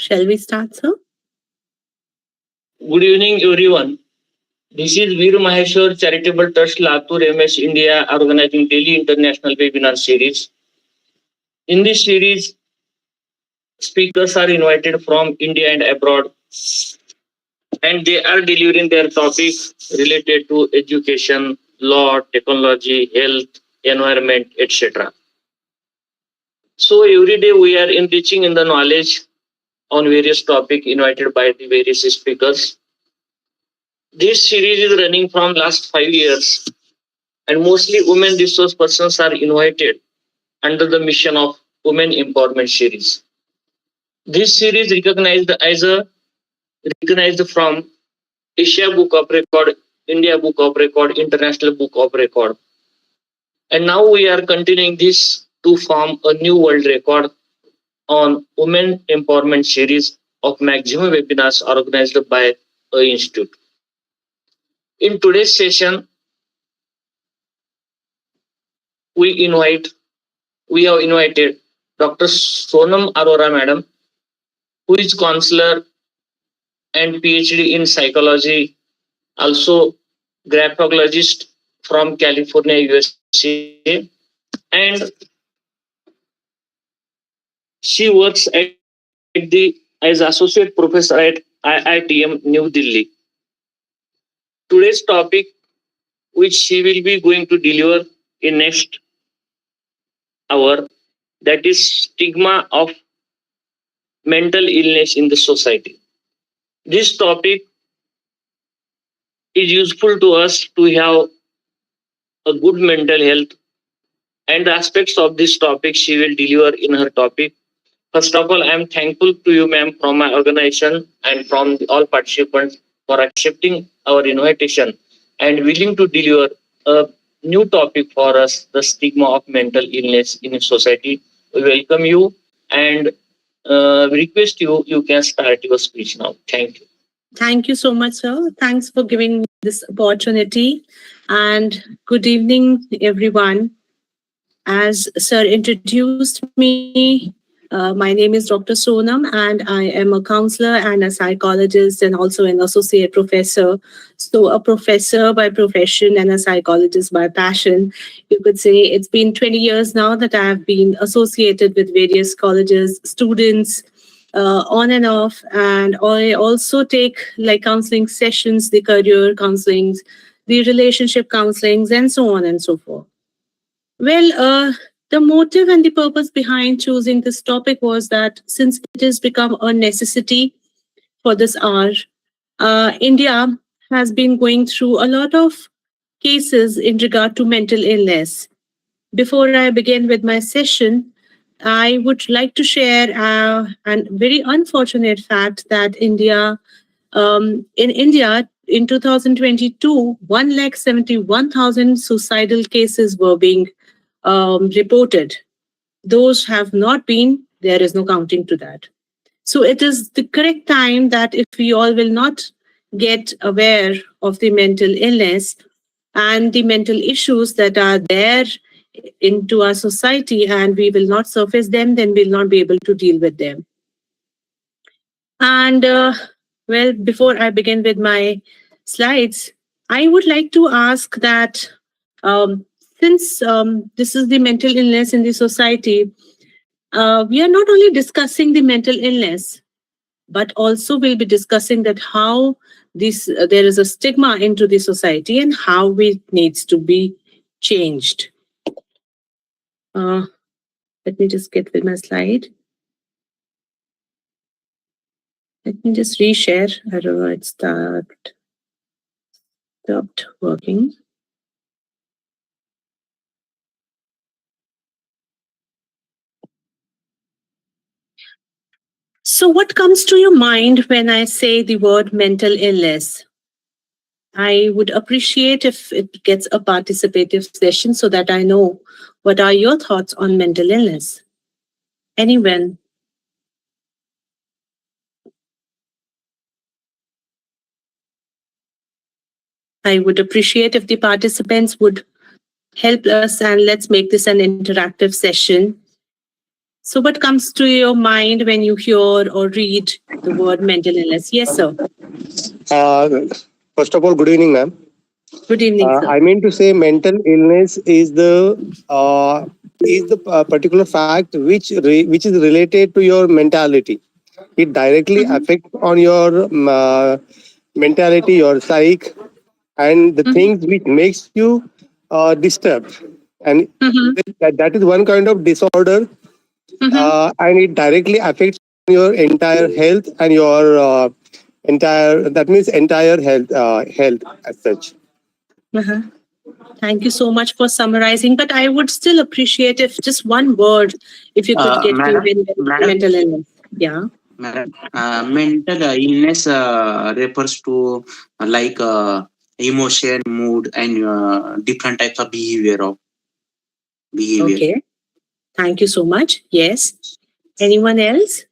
Shall we start, sir? Good evening, everyone. This is Veer Maheshwar Charitable Trust Latur MS India organizing daily international webinar series. In this series, speakers are invited from India and abroad, and they are delivering their topics related to education, law, technology, health, environment, etc. So every day we are enriching in the knowledge on various topics invited by the various speakers. This series is running from last 5 years, and mostly women resource persons are invited under the mission of Women Empowerment Series. This series recognized from Asia Book of Record, India Book of Record, International Book of Record. And now we are continuing this to form a new world record on Women Empowerment Series of maximum webinars organized by a institute. In today's session, we have invited Dr. Sonam Arora Madam, who is counselor and PhD in psychology, also graphologist from California, USA, and she works as associate professor at IITM New Delhi. Today's topic, which she will be going to deliver in next hour, that is stigma of mental illness in the society. This topic is useful to us to have a good mental health, and the aspects of this topic she will deliver in her topic. First of all, I am thankful to you, ma'am, from my organization and from all participants for accepting our invitation and willing to deliver a new topic for us, the stigma of mental illness in society. We welcome you and request you can start your speech now. Thank you. Thank you so much, sir. Thanks for giving me this opportunity. And good evening, everyone. As sir introduced me, my name is Dr. Sonam, and I am a counselor and a psychologist and also an associate professor. So, a professor by profession and a psychologist by passion. You could say it's been 20 years now that I have been associated with various colleges, students, on and off. And I also take like counseling sessions, the career counselings, the relationship counselings, and so on and so forth. Well, the motive and the purpose behind choosing this topic was that since it has become a necessity for this hour, India has been going through a lot of cases in regard to mental illness. Before I begin with my session, I would like to share a very unfortunate fact that in India, in 2022, 171,000 suicidal cases were being reported. Those have not been, there is no counting to that. So it is the correct time that if we all will not get aware of the mental illness and the mental issues that are there into our society and we will not surface them, then we'll not be able to deal with them. And well, before I begin with my slides, I would like to ask that since this is the mental illness in the society, we are not only discussing the mental illness, but also we'll be discussing that how there is a stigma into the society and how it needs to be changed. Let me just get with my slide. Let me just reshare. I don't know, it stopped working. So what comes to your mind when I say the word mental illness? I would appreciate if it gets a participative session so that I know what are your thoughts on mental illness. Anyone? I would appreciate if the participants would help us and let's make this an interactive session So, what comes to your mind when you hear or read the word mental illness? Yes, sir. Uh, First of all, good evening, ma'am. Good evening, sir. I mean to say, mental illness is the particular fact which is related to your mentality. It directly Mhm, affects on your mentality, your psyche, and the mhm, things which makes you disturbed. And mhm, that is one kind of disorder, mhm, and it directly affects your entire health and your entire that means entire health as such. uh-huh. Thank you so much for summarizing. But I would still appreciate if just one word, if you could get me Madam, very, very madam, mental illness. Yeah. madam. Mental illness refers to emotion, mood, and different types of behavior. Okay. Thank you so much. Yes. Anyone else?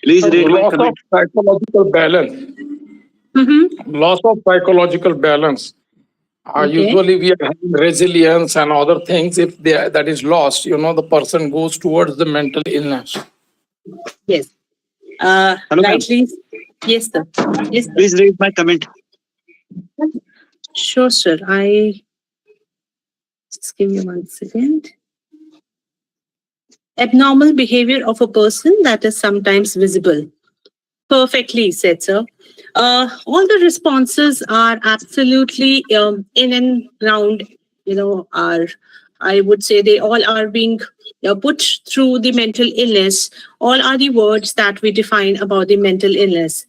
Please read my Loss of comment. psychological balance. Mm-hmm. Loss of psychological balance. Okay. Usually, we are having resilience and other things. If that is lost, the person goes towards the mental illness. Yes. Hello, ma'am. Rightly. Yes, sir. Yes, sir. Please read my comment. Sure, sir. I just give me 1 second. Abnormal behavior of a person that is sometimes visible. Perfectly said, sir. All the responses are absolutely in and round, are, I would say they all are being put through the mental illness. All are the words that we define about the mental illness.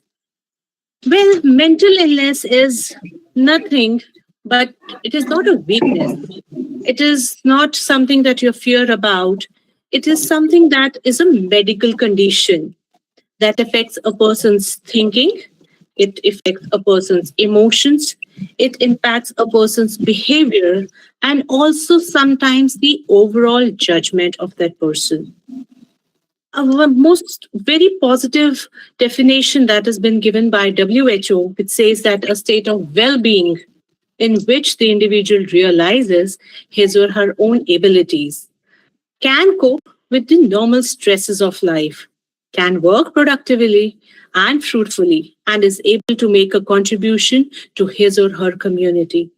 Well, mental illness is nothing, but it is not a weakness. It is not something that you fear about. It is something that is a medical condition that affects a person's thinking, it affects a person's emotions, it impacts a person's behavior, and also sometimes the overall judgment of that person. A most very positive definition that has been given by WHO, which says that a state of well being in which the individual realizes his or her own abilities, can cope with the normal stresses of life, can work productively and fruitfully, and is able to make a contribution to his or her community.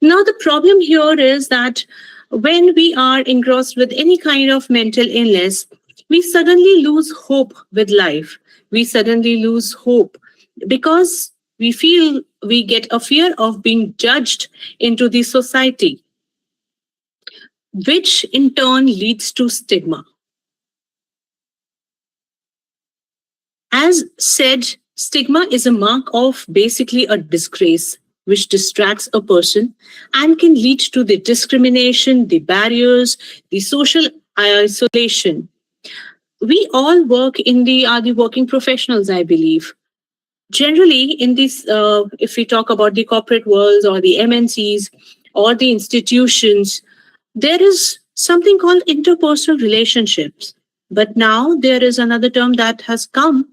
Now, the problem here is that when we are engrossed with any kind of mental illness, we suddenly lose hope with life. We suddenly lose hope because we feel we get a fear of being judged into the society, which in turn leads to stigma. As said, stigma is a mark of basically a disgrace which distracts a person and can lead to the discrimination, the barriers, the social isolation. We all work in the are the working professionals, I believe. Generally, in this, if we talk about the corporate worlds or the MNCs or the institutions, there is something called interpersonal relationships. But now there is another term that has come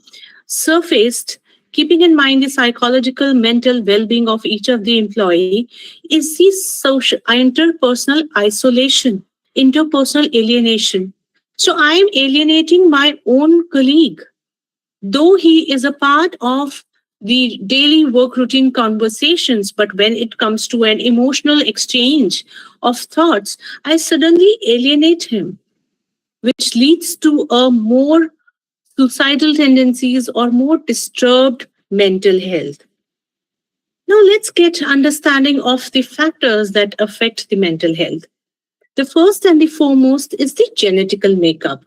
surfaced, keeping in mind the psychological, mental well being of each of the employee, is the social, interpersonal isolation, interpersonal alienation. So I am alienating my own colleague, though he is a part of the daily work routine conversations, but when it comes to an emotional exchange of thoughts, I suddenly alienate him, which leads to a more suicidal tendencies or more disturbed mental health. Now let's get understanding of the factors that affect the mental health. The first and the foremost is the genetical makeup,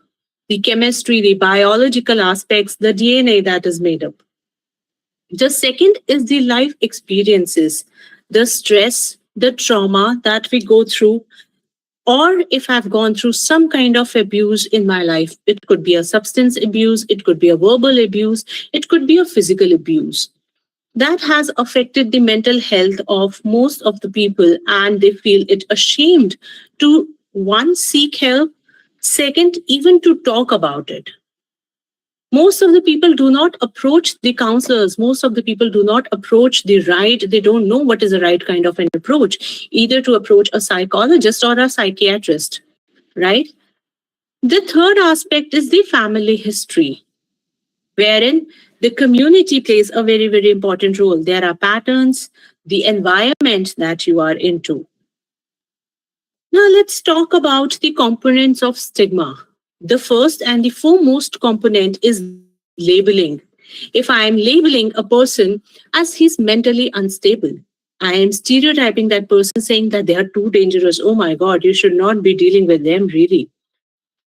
the chemistry, the biological aspects, the DNA that is made up. The second is the life experiences, the stress, the trauma that we go through, or if I've gone through some kind of abuse in my life. It could be a substance abuse, it could be a verbal abuse, it could be a physical abuse. That has affected the mental health of most of the people, and they feel it ashamed to, 1, seek help, second, even to talk about it. Most of the people do not approach the counselors. Most of the people do not approach the right. They don't know what is the right kind of an approach, either to approach a psychologist or a psychiatrist, right? The third aspect is the family history, wherein the community plays a very, very important role. There are patterns, the environment that you are into. Now, let's talk about the components of stigma. The first and the foremost component is labeling. If I am labeling a person as he's mentally unstable, I am stereotyping that person, saying that they are too dangerous. Oh my God, you should not be dealing with them, really.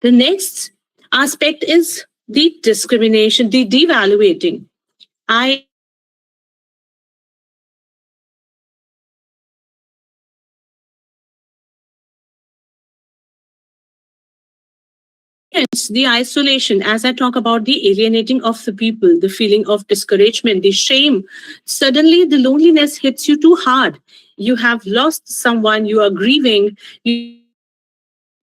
The next aspect is the discrimination, the devaluating. I Hence, the isolation, as I talk about the alienating of the people, the feeling of discouragement, the shame, suddenly the loneliness hits you too hard. You have lost someone, you are grieving, you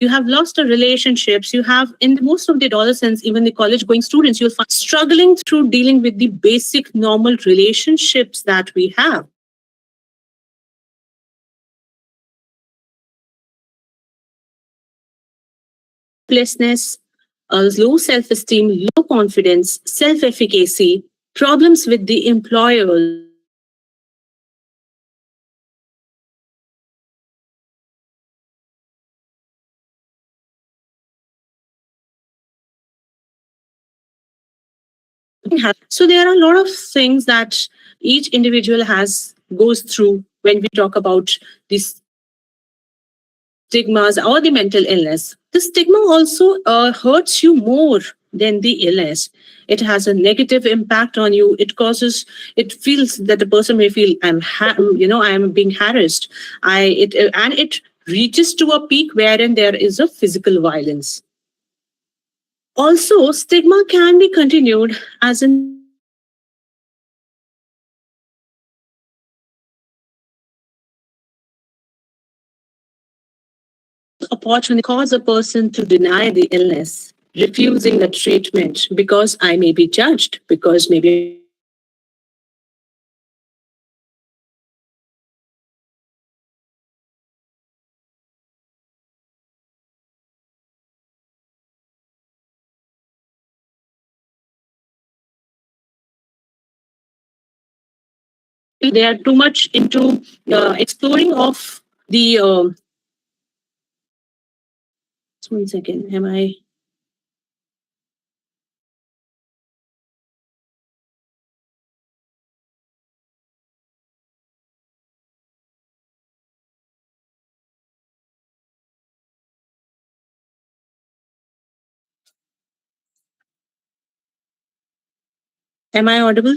have lost a relationships, you have, in the most of the adolescents, even the college going students, you'll find struggling through dealing with the basic normal relationships that we have. Hopelessness, low self esteem, low confidence, self efficacy, problems with the employers, so there are a lot of things that each individual has goes through when we talk about these stigmas or the mental illness. The stigma also hurts you more than the illness. It has a negative impact on you. It feels that the person may feel, I am being harassed. And it reaches to a peak wherein there is a physical violence. Also, stigma can be continued as an opportunity cause a person to deny the illness, refusing the treatment because I may be judged, because maybe they are too much into exploring of the. Just 1 second. Am I? Am I audible?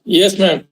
Yes, ma'am.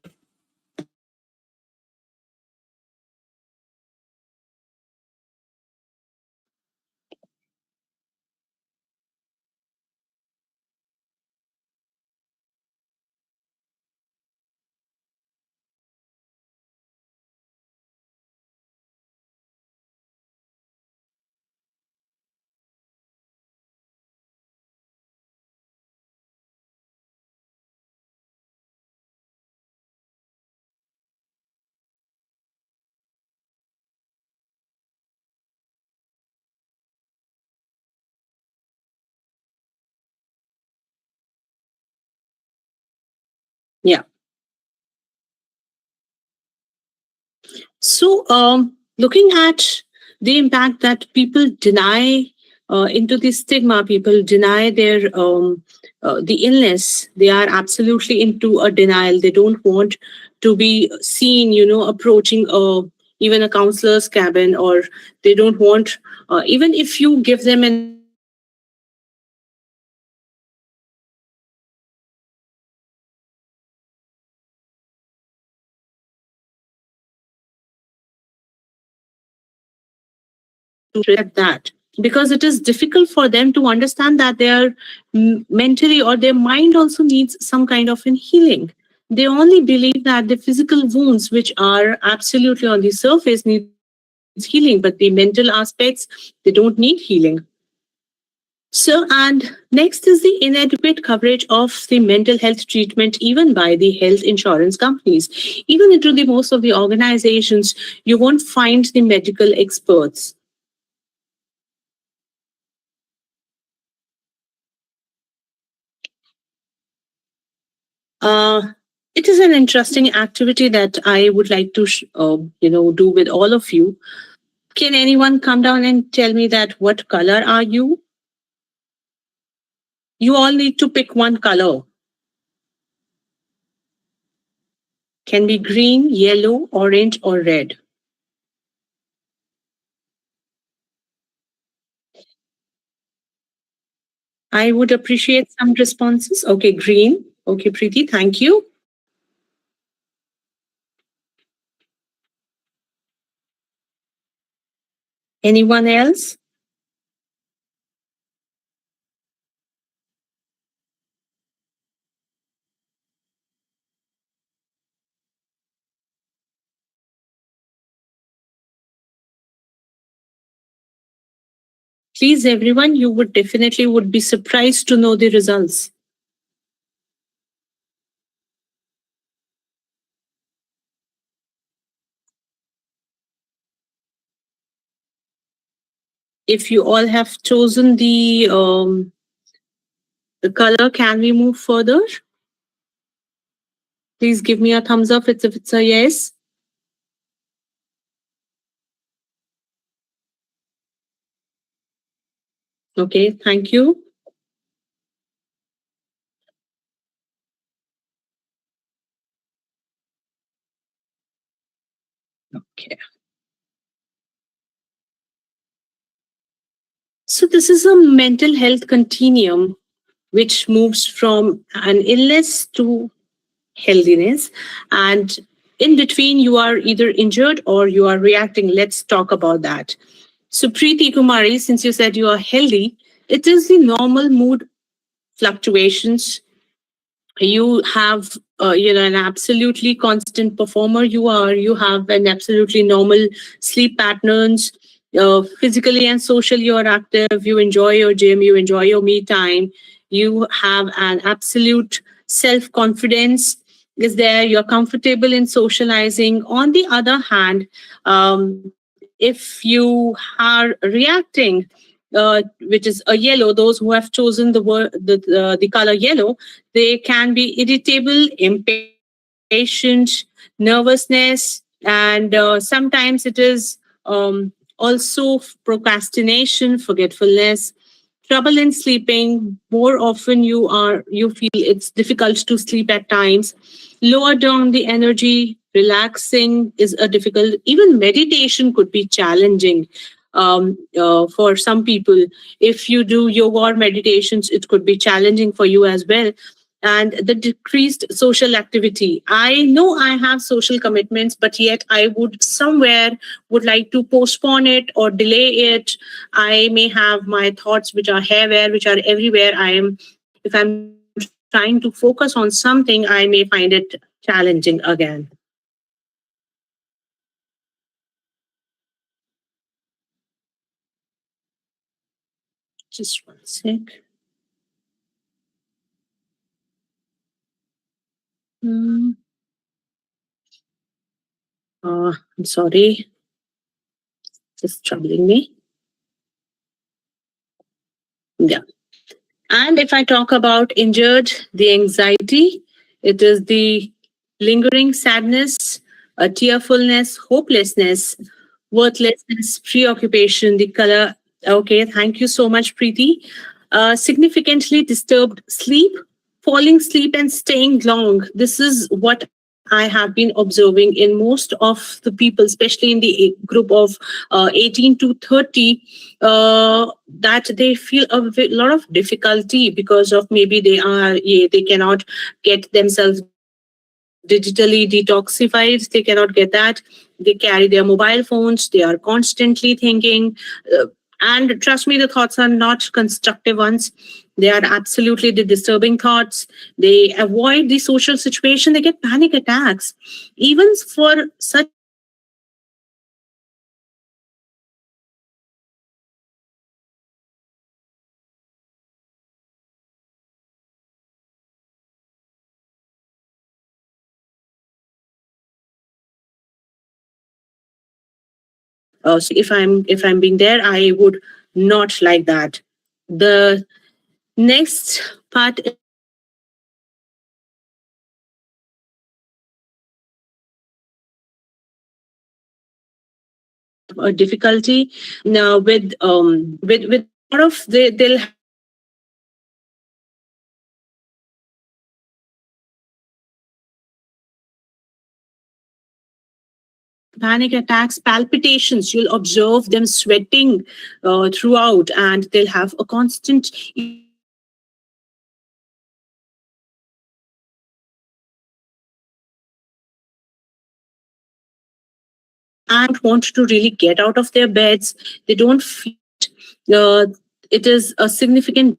Yeah. So, looking at the impact that people deny into the stigma, people deny their the illness. They are absolutely into a denial. They don't want to be seen, approaching even a counselor's cabin, or they don't want even if you give them an at that, because it is difficult for them to understand that they are mentally, or their mind also needs some kind of an healing. They only believe that the physical wounds, which are absolutely on the surface, need to be treated. healing, but the mental aspects, they don't need healing. So, and next is the inadequate coverage of the mental health treatment, even by the health insurance companies. Even into the most of the organizations, you won't find the medical experts. It is an interesting activity that I would like to, do with all of you. Can anyone come down and tell me that what color are you? You all need to pick one color. Can be green, yellow, orange, or red. I would appreciate some responses. Okay, green. Okay, Preeti, thank you. Anyone else? Please, everyone, you would definitely would be surprised to know the results. If you all have chosen the color, can we move further? Please give me a thumbs up if it's a yes. Okay, thank you. Okay. So this is a mental health continuum which moves from an illness to healthiness. And in between, you are either injured or you are reacting. Let's talk about that. So, Preeti Kumari, since you said you are healthy, it is the normal mood fluctuations. You have, an absolutely constant performer. You have an absolutely normal sleep patterns. Physically and socially, you're active. You enjoy your gym. You enjoy your me time. You have an absolute self confidence is there. You're comfortable in socializing. On the other hand, if you are reacting, which is a yellow, those who have chosen the color yellow, they can be irritable, impatient, nervousness, and sometimes it is also procrastination, forgetfulness, trouble in sleeping. More often you feel it's difficult to sleep at times. Lower down the energy, relaxing is a difficult. Even meditation could be challenging for some people. If you do yoga or meditations, it could be challenging for you as well. And the decreased social activity. I know I have social commitments, but yet I would somewhere would like to postpone it or delay it. I may have my thoughts which are haywire, which are everywhere. If I'm trying to focus on something, I may find it challenging again. Just one sec. Hmm. I'm sorry. Just troubling me. Yeah. And if I talk about injured, the anxiety, it is the lingering sadness, a tearfulness, hopelessness, worthlessness, preoccupation, the color. Okay, thank you so much, Preeti. Significantly disturbed sleep, falling asleep and staying long. This is what I have been observing in most of the people, especially in the group of 18 to 30, that they feel a lot of difficulty because of maybe they cannot get themselves digitally detoxified. They cannot get that. They carry their mobile phones. They are constantly thinking. And trust me, the thoughts are not constructive ones. They are absolutely the disturbing thoughts. They avoid the social situation. They get panic attacks. Even for such people, they have to if I'm being there, I would not like that. The next part is a difficulty now with a lot of they'll panic attacks, palpitations. You'll observe them sweating throughout, and they'll have a constant and want to really get out of their beds. They don't feel uh, it is a significant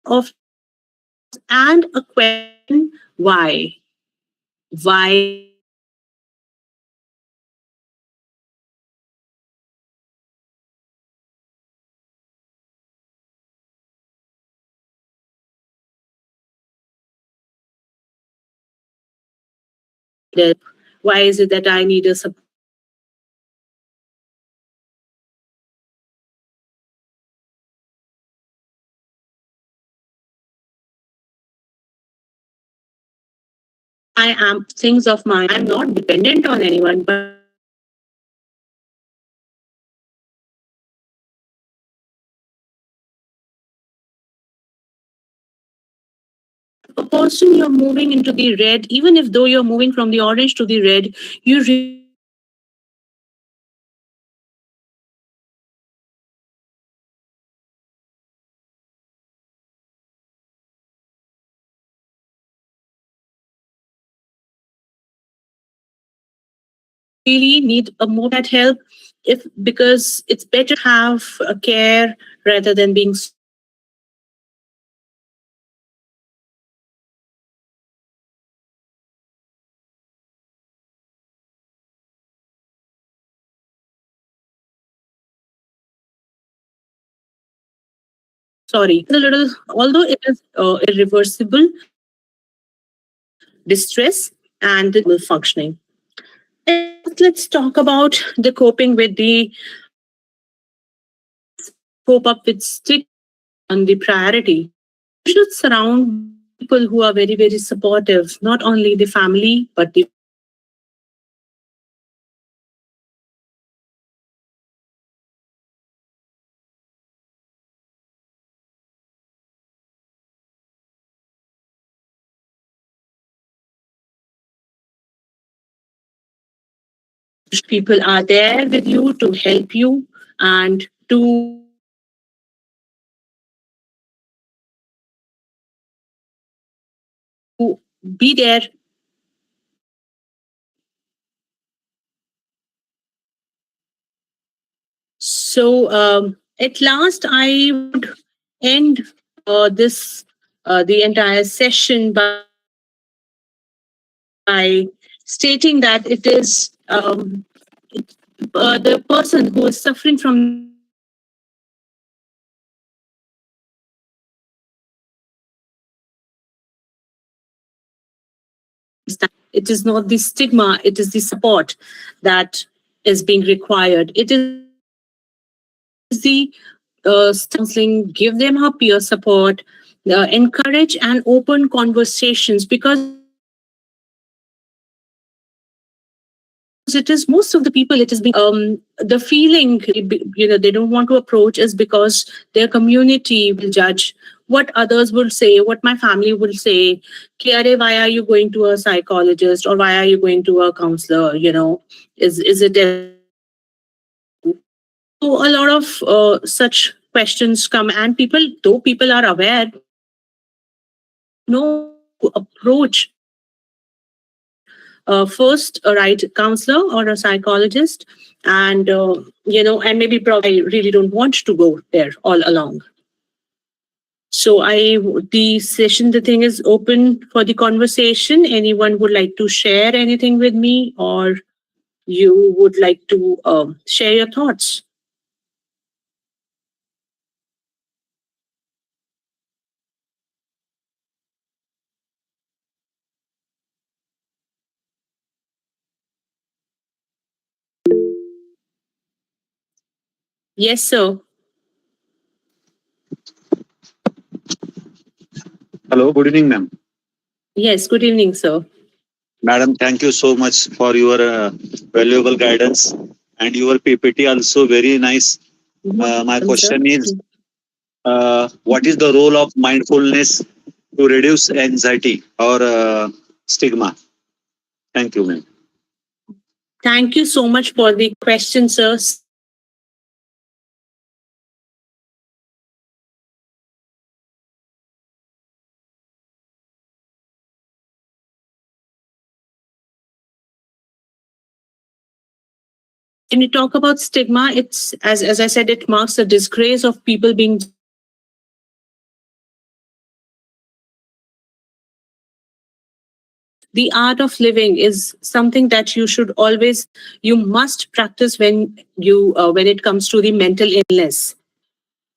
of and a question why why is it that I need a support? I am things of mine. I'm not dependent on anyone, but a person you're moving into the red, even if though you're moving from the orange to the red, you really need a more that help if because it's better to have a care rather than being sorry. It's a little, although it is irreversible distress and the functioning. Let's talk about the coping with the cope up with stick on the priority. You should surround people who are very, very supportive, not only the family, but the people are there with you to help you and to be there. So at last, I would end this the entire session by stating that it is the person who is suffering from it is not the stigma, it is the support that is being required. It is the counseling, give them her peer support, encourage and open conversations because it is most of the people it is being the feeling they don't want to approach is because their community will judge what others will say, what my family will say. Ki, "Arey, why are you going to a psychologist or why are you going to a counselor, is it so a lot of such questions come and people though people are aware no approach first a right counselor or a psychologist and maybe probably really don't want to go there all along. So the session, the thing is open for the conversation. Anyone would like to share anything with me or you would like to share your thoughts? Yes, sir. Hello, good evening, ma'am. Yes, good evening, sir. Madam, thank you so much for your valuable guidance and your PPT also very nice. My Welcome, sir. question is, what is the role of mindfulness to reduce anxiety or stigma? Thank you, ma'am. Thank you so much for the question, sir. When you talk about stigma, it's as I said, it marks the disgrace of people being the art of living is something that you should always you must practice when it comes to the mental illness.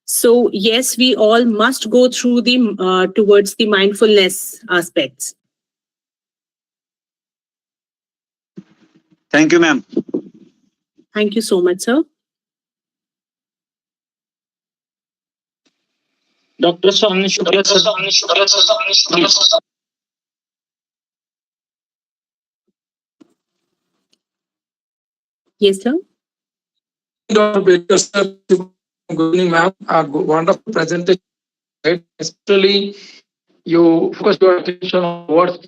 So yes, we all must go through the towards the mindfulness aspects. Thank you, ma'am. Thank you so much, sir. Dr. Sonam, Yes, sir. Dr. BETKAR, sir, good evening, ma'am. Wonderful presentation. Right? Especially you focus your attention on words,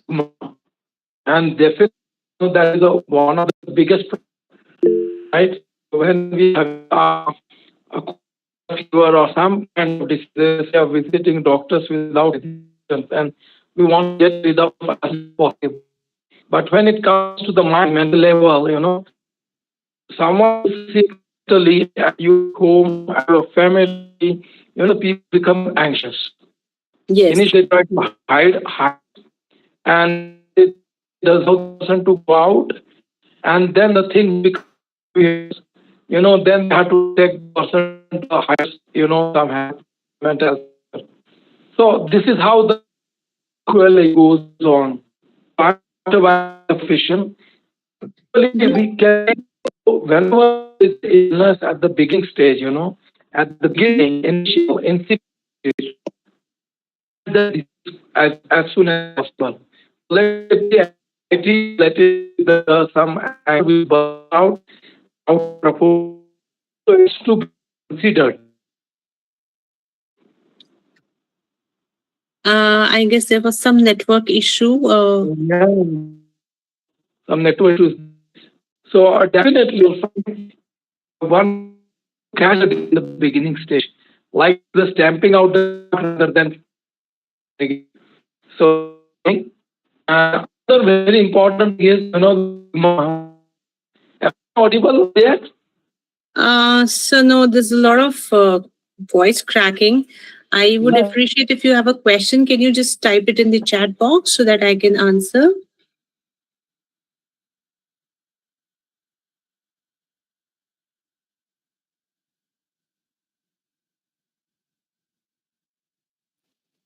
and definitely that is one of the biggest, right? When we have a fever or some kind of disease, we are visiting doctors without hesitation, and we want to get rid of as possible. But when it comes to the mind, mental level, someone is sick mentally at your home, at your family, people become anxious. Yes. Initially, try to hide, and it does not person to go out, and then the thing becomes, then they have to take the person to the highest, some mental. So this is how the sequel goes on. After vision, we can whenever it's illness at the beginning stage, at the beginning, initial incipient stage, the as soon as possible. Let it be anxiety, let it be some anger will burn out of proportion. So it's to be considered. I guess there was some network issue. Yeah, some network issues. So definitely you'll find one catch it in the beginning stage, like the stamping out the rather than so. Another very important is audible yet. So no, there's a lot of voice cracking. I would No. appreciate if you have a question. Can you just type it in the chat box so that I can answer?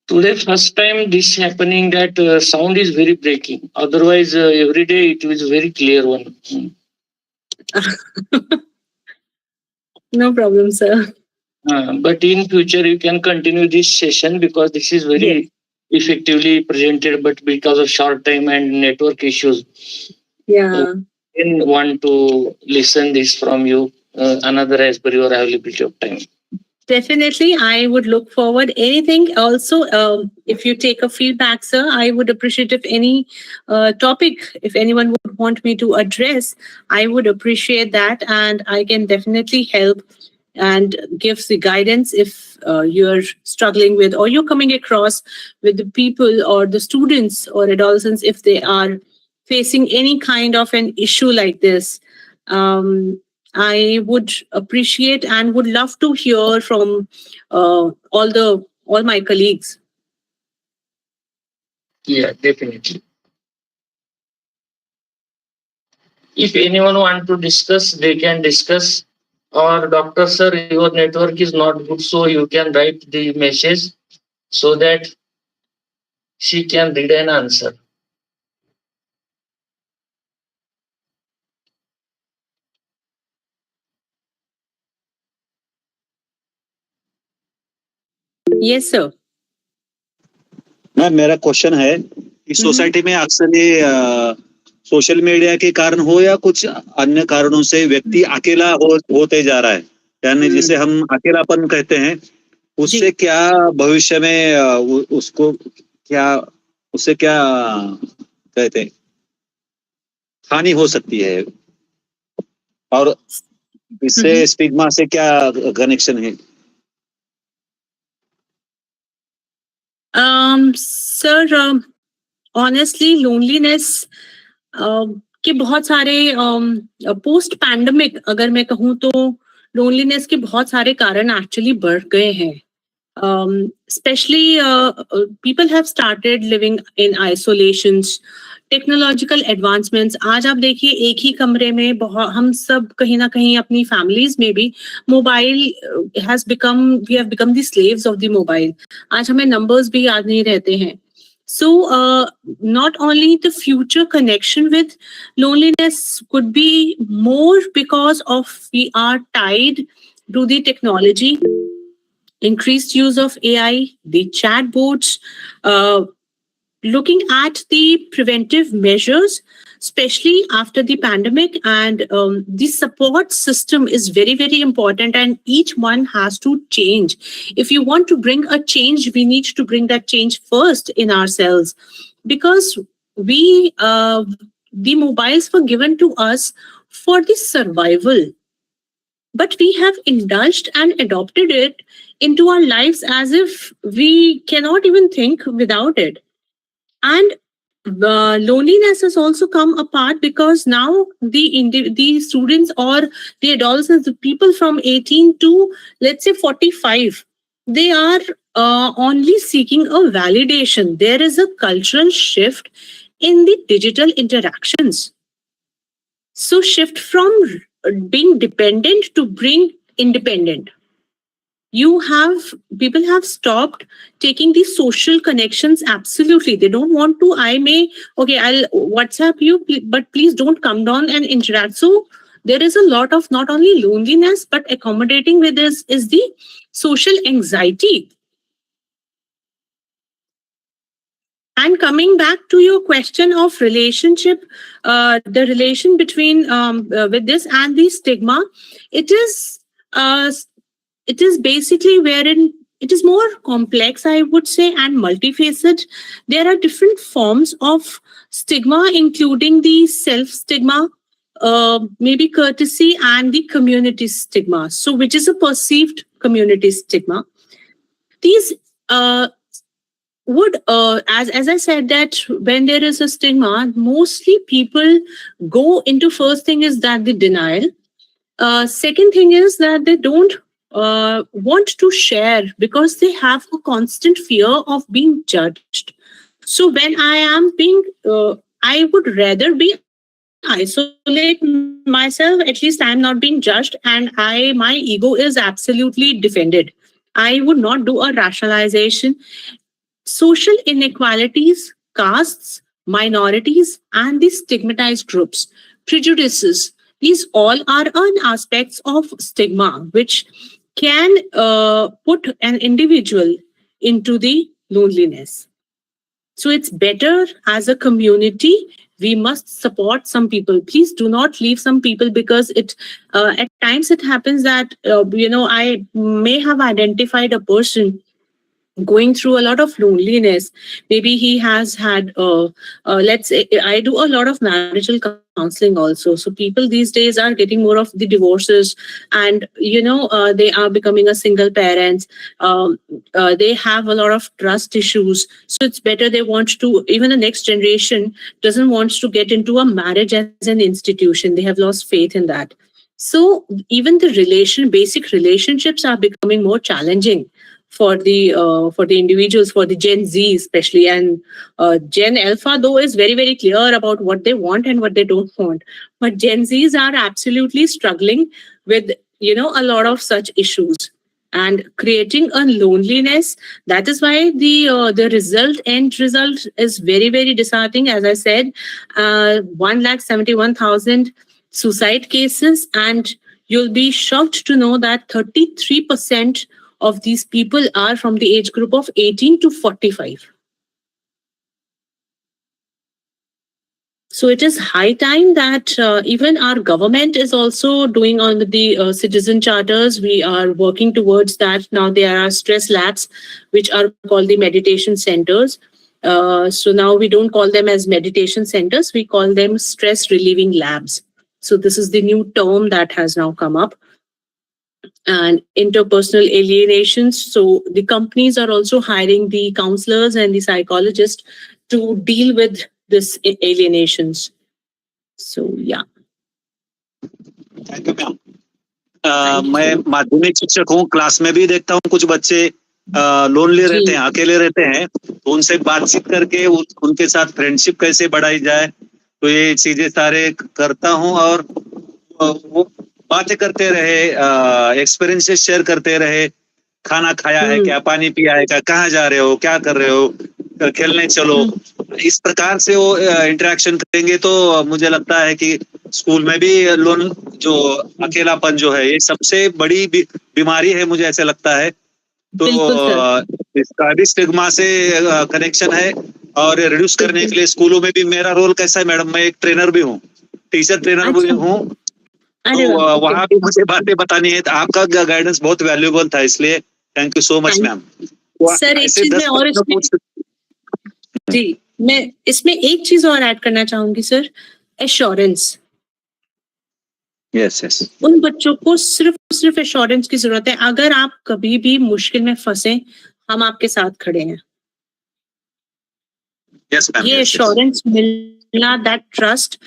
today first time this happening that sound is very breaking. Otherwise, every day it was very clear one. No problem, sir. But in future you can continue this session because this is Yes. very effectively presented. But because of short time and network issues, Yeah. didn't want to listen this from you. Another as per your availability of time. Definitely, I would look forward. Anything also, if you take a feedback, sir, I would appreciate if any topic, if anyone would want me to address, I would appreciate that, and I can definitely help and give the guidance if you're struggling with or you're coming across with the people or the students or adolescents if they are facing any kind of an issue like this. I would appreciate and would love to hear from all my colleagues. Yeah, definitely. If anyone want to discuss, they can discuss. Or doctor sir, your network is not good, so you can write the message so that she can read and answer. Yes, sir. Ma'am मेरा question है कि society में अक्सर ये social media के कारण हो या कुछ अन्य कारणों से व्यक्ति अकेला होते जा रहा है, यानी जिसे हम अकेलापन कहते हैं, उससे क्या भविष्य में उसको क्या उससे क्या कहते हैं हानि हो सकती है, और इससे स्टिग्मा से क्या कनेक्शन है? सर, ऑनेस्टली लोनलीनेस के बहुत सारे पोस्ट पैंडमिक अगर मैं कहूँ तो लोनलीनेस के बहुत सारे कारण एक्चुअली बढ़ गए हैं. Especially people have started living in isolations. Technological advancements, आज आप देखिए एक ही कमरे में बहुत हम सब कहीं ना कहीं अपनी फैमिलीज में भी mobile has become we have become the slaves of the mobile. आज हमें नंबर्स भी याद नहीं रहते हैं. So, not only the future connection with loneliness could be more because of we are tied to the technology, increased use of AI, the chatbots, looking at the preventive measures, especially after the pandemic, and the support system is very, very important, and each one has to change. If you want to bring a change, we need to bring that change first in ourselves, because the mobiles were given to us for the survival, but we have indulged and adopted it into our lives as if we cannot even think without it. And loneliness has also come apart because now the students or the adolescents, the people from 18 to let's say 45, they are only seeking a validation. There is a cultural shift in the digital interactions. So shift from being dependent to being independent. People have stopped taking these social connections. Absolutely, they don't want to. I'll WhatsApp you, but please don't come down and interact. So there is a lot of not only loneliness, but accommodating with this is the social anxiety. And coming back to your question of relationship, the relation between with this and the stigma, it is basically wherein it is more complex, I would say, and multifaceted. There are different forms of stigma, including the self stigma, maybe courtesy, and the community stigma. So, which is a perceived community stigma. These would as I said, that when there is a stigma, mostly people go into, first thing is that the denial, second thing is that they don't want to share because they have a constant fear of being judged. So when I am being I would rather be isolate myself, at least I am not being judged, and my ego is absolutely defended. I would not do a rationalization. Social inequalities, castes, minorities, and the stigmatized groups, prejudices, these all are an aspects of stigma which can put an individual into the loneliness. So it's better as a community, we must support some people. Please do not leave some people, because it at times it happens that I may have identified a person going through a lot of loneliness. Maybe he has had let's say, I do a lot of marital counseling also, so people these days are getting more of the divorces, and they are becoming a single parents. They have a lot of trust issues, so it's better they want to, even the next generation doesn't want to get into a marriage as an institution. They have lost faith in that. So even the basic relationships are becoming more challenging for the individuals, for the Gen Z especially, and Gen Alpha though is very, very clear about what they want and what they don't want, but Gen Zs are absolutely struggling with a lot of such issues and creating a loneliness. That is why the end result is very, very disheartening. As I said, 171,000 suicide cases, and you'll be shocked to know that 33% of these people are from the age group of 18 to 45. So it is high time that even our government is also doing on the citizen charters. We are working towards that. Now there are stress labs, which are called the meditation centers. So now we don't call them as meditation centers. We call them stress relieving labs. So this is the new term that has now come up. And interpersonal alienations. So the companies are also hiring the counselors and the psychologists to deal with this alienations. So yeah. Thank you ma'am. मैं माध्यमिक शिक्षक हूँ, class में भी देखता हूँ कुछ बच्चे लोनली रहते हैं, अकेले रहते हैं, तो उनसे बातचीत करके उनके साथ फ्रेंडशिप कैसे बढ़ाई जाए, तो ये चीजें सारे करता हूँ। और वो बातें करते रहे, एक्सपीरियंसेस शेयर करते रहे, खाना खाया है क्या, पानी पिया है क्या, कहाँ जा रहे हो, क्या कर रहे हो, खेलने चलो, इस प्रकार से वो इंटरेक्शन करेंगे तो मुझे लगता है कि स्कूल में भी लोन जो अकेलापन जो है ये सबसे बड़ी बीमारी है, मुझे ऐसे लगता है। तो इसका भी स्टिग्मा से कनेक्शन है और रिड्यूस करने के लिए स्कूलों में भी मेरा रोल कैसा है मैडम, मैं एक ट्रेनर भी हूँ, टीचर ट्रेनर भी हूँ, तो वहाँ भी मुझे बातें बतानी है। तो आपका गाइडेंस बहुत वैल्यूएबल था, इसलिए thank you so much ma'am. Sir एक चीज में और जी मैं इसमें एक चीज और ऐड करना चाहूंगी सर, एश्योरेंस। यस उन बच्चों को सिर्फ एश्योरेंस की जरूरत है। अगर आप कभी भी मुश्किल में फंसे, हम आपके साथ खड़े हैं। ये एश्योरेंस मिलना, दैट ट्रस्ट,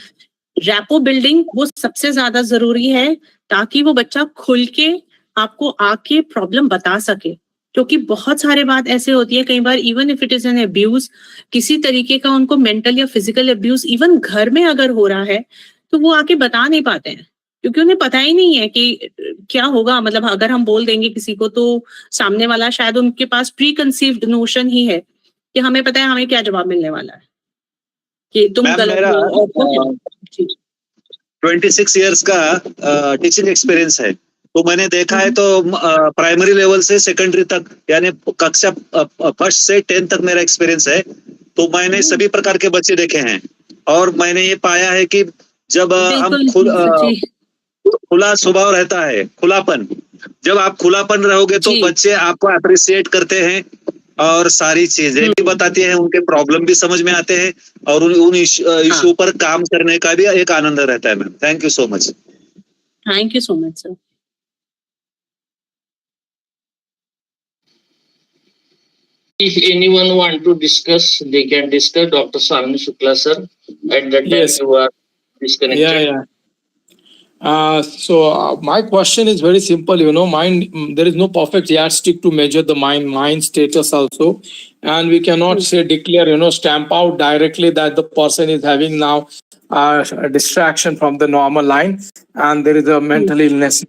रैपो बिल्डिंग, वो सबसे ज्यादा जरूरी है, ताकि वो बच्चा खुल के आपको आके प्रॉब्लम बता सके। क्योंकि बहुत सारे बात ऐसे होती है, कई बार even if it is an abuse, किसी तरीके का उनको मेंटल या फिजिकल अब्यूज इवन घर में अगर हो रहा है, तो वो आके बता नहीं पाते हैं, क्योंकि उन्हें पता ही नहीं है कि क्या होगा। मतलब अगर हम बोल देंगे किसी को, तो सामने वाला शायद उनके पास प्री कंसीव्ड नोशन ही है कि हमें पता है हमें क्या जवाब मिलने वाला है, कि तुम गलत हो। 26 इयर्स का टीचिंग एक्सपीरियंस है, तो मैंने देखा है तो प्राइमरी लेवल से सेकेंडरी तक, यानी कक्षा 1 से 10 तक मेरा एक्सपीरियंस है। तो मैंने सभी प्रकार के बच्चे देखे हैं और मैंने ये पाया है कि जब हम खुला स्वभाव रहता है, खुलापन, जब आप खुलापन रहोगे तो बच्चे आपको अप्रिशिएट करते हैं और सारी चीजें भी बताती हैं, उनके प्रॉब्लम भी समझ में आते हैं और उन इशू पर काम करने का भी एक आनंद रहता है ma'am. Thank you so much. Thank you so much sir. If anyone want to discuss, they can discuss. Dr. Sonam Shukla sir, at that time you are disconnected. So my question is very simple. Mind, there is no perfect yardstick to measure the mind status also, and we cannot say declare, stamp out directly that the person is having now a distraction from the normal line, and there is a mental illness.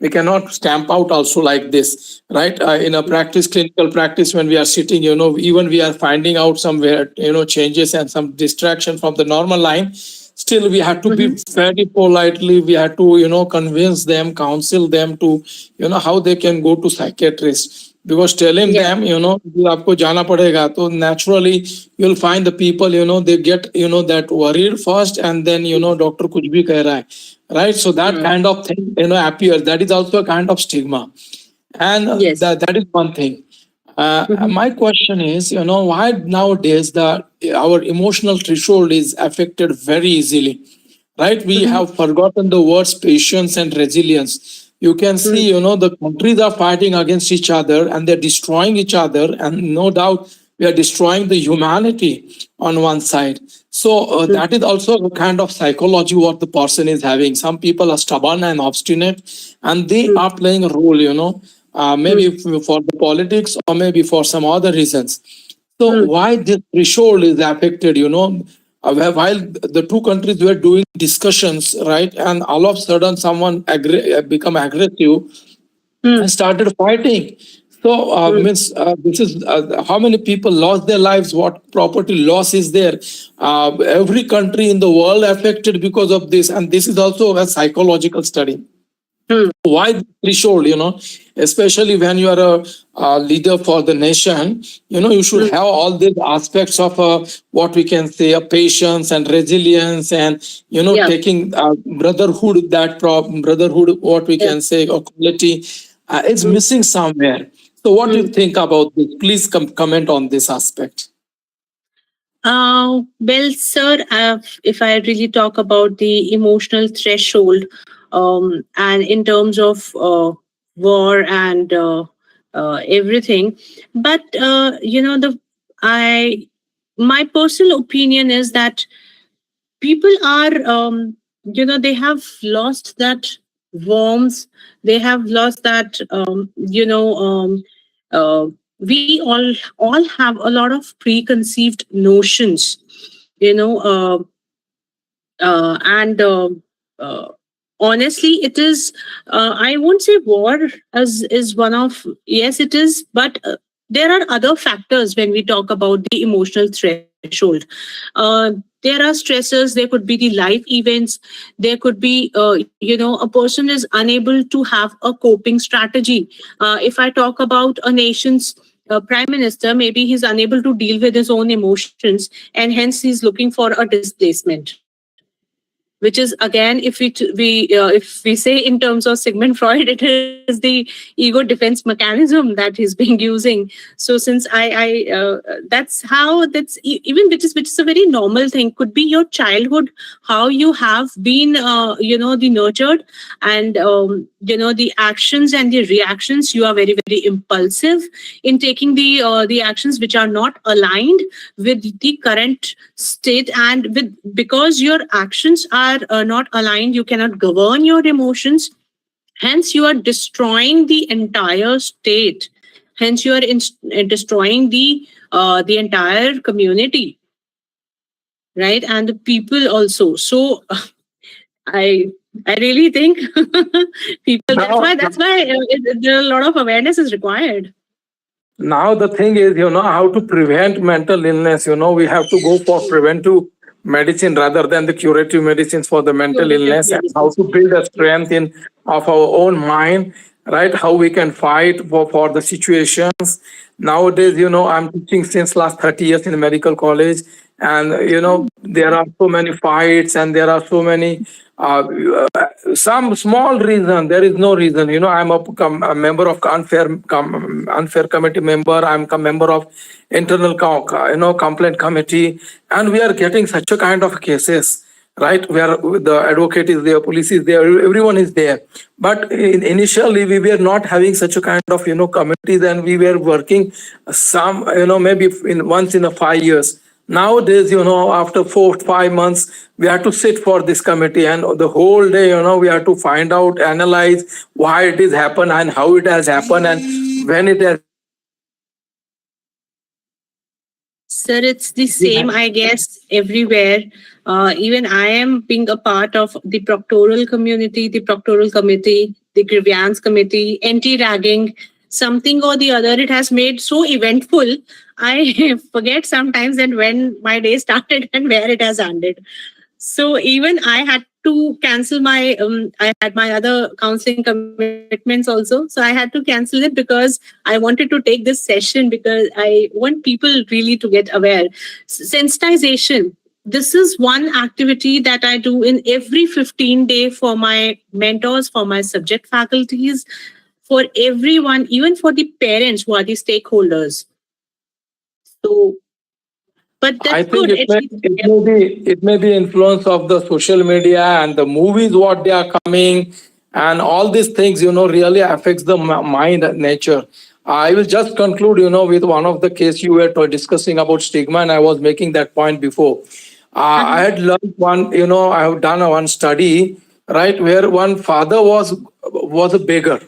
We cannot stamp out also like this, right? In a clinical practice, when we are sitting, even we are finding out some, changes and some distraction from the normal line. Still, we have to be very politely, we have to, convince them, counsel them to, how they can go to psychiatrist. Because telling them, आपको जाना पड़ेगा, तो naturally you'll find the people, they get, that worried first, and then, doctor कुछ भी कह रहा है, right? So that kind of thing, appears. That is also a kind of stigma, and that is one thing. My question is, why nowadays our emotional threshold is affected very easily, right? We have forgotten the words patience and resilience. You can see, the countries are fighting against each other and they're destroying each other, and no doubt we are destroying the humanity on one side. So that is also a kind of psychology what the person is having. Some people are stubborn and obstinate, and they are playing a role, maybe for the politics or maybe for some other reasons. So why this threshold is affected, while the two countries were doing discussions, right? And all of a sudden someone become aggressive and started fighting. So this is how many people lost their lives, what property loss is there. Every country in the world affected because of this, and this is also a psychological study. Why the threshold? Especially when you are a leader for the nation, you should have all these aspects of what we can say a patience and resilience, and Yeah. taking brotherhood, brotherhood, what we can say, or quality, is missing somewhere. So what do you think about this? Please comment on this aspect. Well, sir, if I really talk about the emotional threshold, and in terms of war and everything, but I my personal opinion is that people are, they have lost that warmth. They have lost that, uh, we all have a lot of preconceived notions, you know and uh, honestly it is, I won't say war as is one of, yes it is, but there are other factors when we talk about the emotional threshold. There are stressors, there could be the life events, there could be, a person is unable to have a coping strategy. If I talk about a nation's prime minister, maybe he's unable to deal with his own emotions, and hence he's looking for a displacement, which is again, if we say in terms of Sigmund Freud, it is the ego defense mechanism that he's been using. So since that's how, even which is a very normal thing, could be your childhood, how you have been, the nurtured, and the actions and the reactions, you are very very impulsive in taking the actions which are not aligned with the current state, and with, because your actions are not aligned, you cannot govern your emotions, hence you are destroying the entire state, hence you are destroying the entire community, right, and the people also. So i I really think people, that's why there are a lot of awareness is required. Now the thing is, how to prevent mental illness. We have to go for preventive medicine rather than the curative medicines for the mental Curative illness, and how medicines. to build a strength in of our own mind, right? How we can fight for the situations. Nowadays, I'm teaching since last 30 years in a medical college, and there are so many fights, and there are so many some small reason. There is no reason. I'm a member of unfair committee member. I'm a member of internal complaint committee, and we are getting such a kind of cases, right, where the advocate is there, police is there, everyone is there. But initially we were not having such a kind of committees, and we were working some, maybe in once in a 5 years. Nowadays, after 4 5 months, we have to sit for this committee, and the whole day, we have to find out, analyze why it is happened and how it has happened and when it has. Sir, it's the same, I guess, everywhere. Even I am being a part of the proctoral community, the proctoral committee, the grievance committee, anti-ragging, something or the other. It has made so eventful. I forget sometimes that when my day started and where it has ended. So even I had to cancel my, I had my other counseling commitments also. So I had to cancel it because I wanted to take this session, because I want people really to get aware. Sensitization. This is one activity that I do in every 15-day for my mentors, for my subject faculties, for everyone, even for the parents who are the stakeholders. So, but that's I think good. it may be influence of the social media and the movies what they are coming, and all these things really affects the mind and nature. I will just conclude with one of the case you were discussing about stigma, and I was making that point before. I had learned one, I have done one study, right, where one father was a beggar.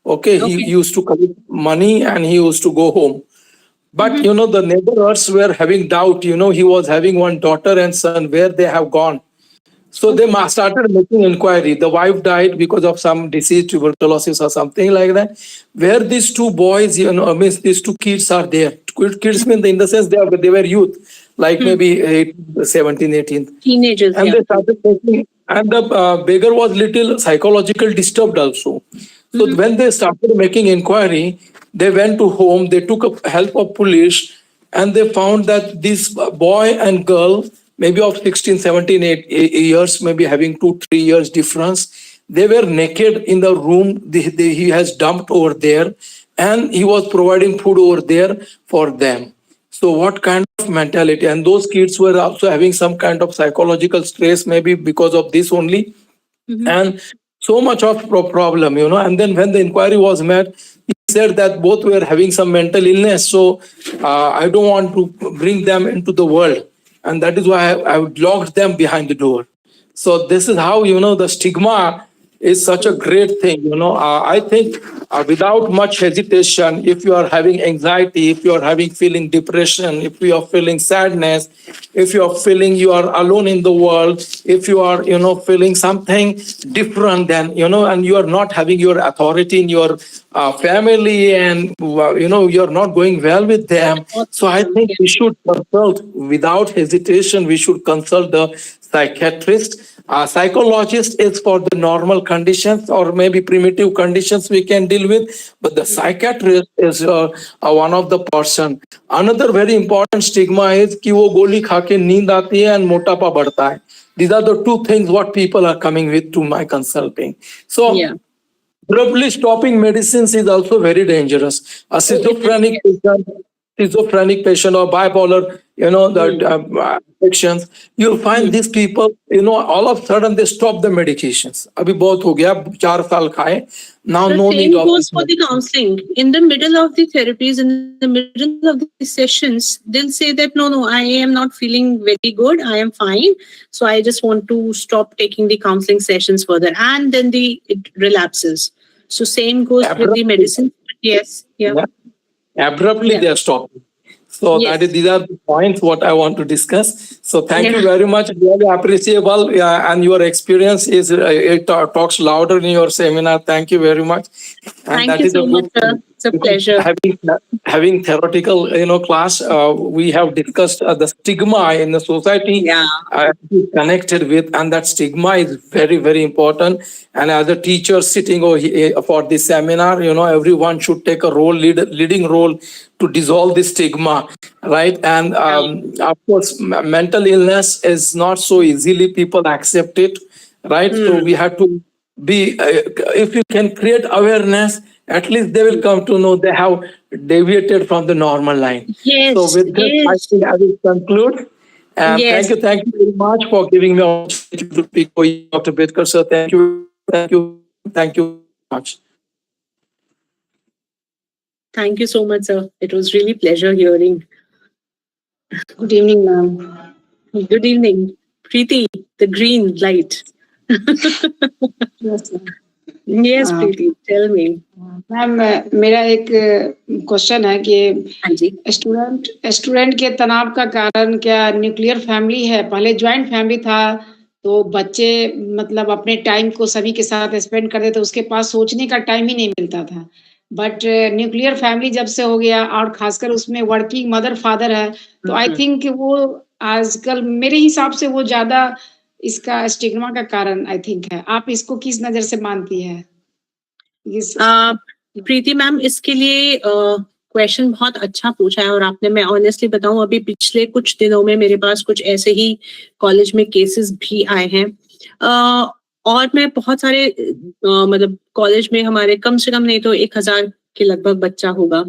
Okay, he Okay. used to collect money and he used to go home. But the neighbors were having doubt. He was having one daughter and son, where they have gone. So they started making inquiry. The wife died because of some disease, tuberculosis or something like that. Where these two boys, means these two kids are there. Kids mean in the sense they were youth, like maybe 17, 18. Teenagers, And yeah. they started making And the beggar was little psychological disturbed also. So when they started making inquiry, they went to home, they took help of police, and they found that this boy and girl, maybe of 16, 17, 8 years, maybe having 2, 3 years difference, they were naked in the room he has dumped over there, and he was providing food over there for them. So what kind of mentality? And those kids were also having some kind of psychological stress, maybe because of this only. And so much of problem, And then when the inquiry was made, he said that both were having some mental illness. So I don't want to bring them into the world. And that is why I locked them behind the door. So this is how, the stigma is such a great thing. I think without much hesitation, if you are having anxiety, if you are having feeling depression, if you are feeling sadness, if you are feeling you are alone in the world, if you are, feeling something different than, and you are not having your authority in your family, and, you're not going well with them. So I think we should consult without hesitation. We should consult the psychiatrist. Psychologist is for the normal conditions or maybe primitive conditions we can deal with, but the psychiatrist is one of the person. Another very important stigma is कि वो गोली खा के नींद आती है and मोटापा बढ़ता है. These are the two things what people are coming with to my consulting. So abruptly stopping medicines is also very dangerous. A schizophrenic patient or bipolar, the affections, you'll find these people, all of a sudden they stop the medications. Abhi bahut ho gaya, 4 saal khaye. Now no need of. The same goes for the counseling. In the middle of the therapies, in the middle of the sessions, they'll say that no, I am not feeling very good. I am fine. So I just want to stop taking the counseling sessions further. And then it relapses. So same goes with the medicine. Yes. Yeah. Abruptly they are stopping. So these are the points what I want to discuss. So thank you very much. Really appreciable, and your experience is it talks louder in your seminar. Thank you very much. And thank you so much, sir. It's a pleasure. Having theoretical, class, we have discussed the stigma in the society. Connected with, and that stigma is very, very important. And as a teacher sitting for this seminar, everyone should take a leading role to dissolve the stigma, right? And of course, mental illness is not so easily people accept it, right? So we have to be, if you can create awareness, at least they will come to know they have deviated from the normal line. So with this, I think I will conclude. And thank you very much for giving me opportunity to speak for you, Dr. BETKAR, sir. Thank you much. Thank you so much, sir. It was really pleasure hearing. Good evening, ma'am. Good evening, Preeti. The green light. Yes, ma'am. Yes, Preeti. Tell me. Ma'am मेरा एक question है कि student के तनाव का कारण क्या nuclear family है? पहले ज्वाइंट फैमिली था तो बच्चे मतलब अपने टाइम को सभी के साथ स्पेंड करते थे, उसके पास सोचने का टाइम ही नहीं मिलता था. बट न्यूक्लियर फैमिली जब से हो गया और खासकर उसमें वर्किंग मदर फादर है, तो आई थिंक वो आजकल मेरे हिसाब से वो ज्यादा इसका स्टिग्मा का कारण आई थिंक है. आप इसको किस नजर से मानती है? प्रीति मैम, इसके लिए क्वेश्चन बहुत अच्छा पूछा है और आपने, मैं ऑनेस्टली बताऊं, अभी पिछले कुछ दिनों में मेरे पास कुछ ऐसे ही कॉलेज में केसेस भी आए हैं. और मैं बहुत सारे मतलब कॉलेज में हमारे कम से कम नहीं तो 1000 के लगभग बच्चा होगा,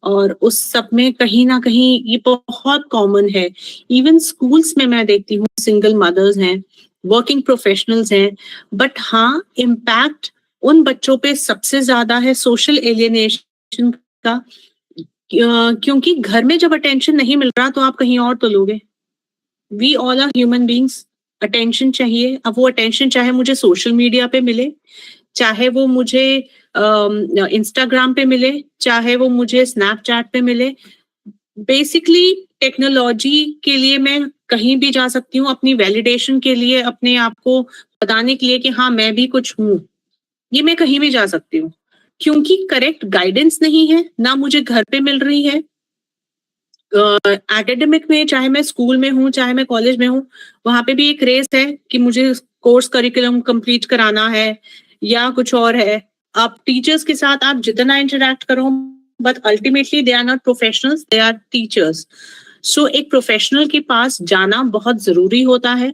और उस सब में कहीं ना कहीं ये बहुत कॉमन है. इवन स्कूल्स में मैं देखती हूँ सिंगल मदर्स हैं, वर्किंग प्रोफेशनल्स हैं, बट हाँ इम्पैक्ट उन बच्चों पे सबसे ज्यादा है सोशल एलियनेशन का, क्योंकि घर में जब अटेंशन नहीं मिल रहा तो आप कहीं और तो लोगे. We all are human beings, attention चाहिए. अब वो अटेंशन चाहे मुझे सोशल मीडिया पे मिले, चाहे वो मुझे इंस्टाग्राम पे मिले, चाहे वो मुझे स्नैपचैट पे मिले. बेसिकली टेक्नोलॉजी के लिए मैं कहीं भी जा सकती हूँ, अपनी वैलिडेशन के लिए, अपने आप को बताने के लिए कि हाँ मैं भी कुछ हूँ, ये मैं कहीं भी जा सकती हूँ. क्योंकि करेक्ट गाइडेंस नहीं है, ना मुझे घर पे मिल रही है, एकेडमिक में, चाहे मैं स्कूल में हूँ चाहे मैं कॉलेज में हूँ, वहां पे भी एक रेस है कि मुझे कोर्स करिकुलम कंप्लीट कराना है या कुछ और है। आप टीचर्स के साथ आप जितना इंटरेक्ट करो, but ultimately they are not professionals, they are teachers. So एक प्रोफेशनल के पास जाना बहुत जरूरी होता है।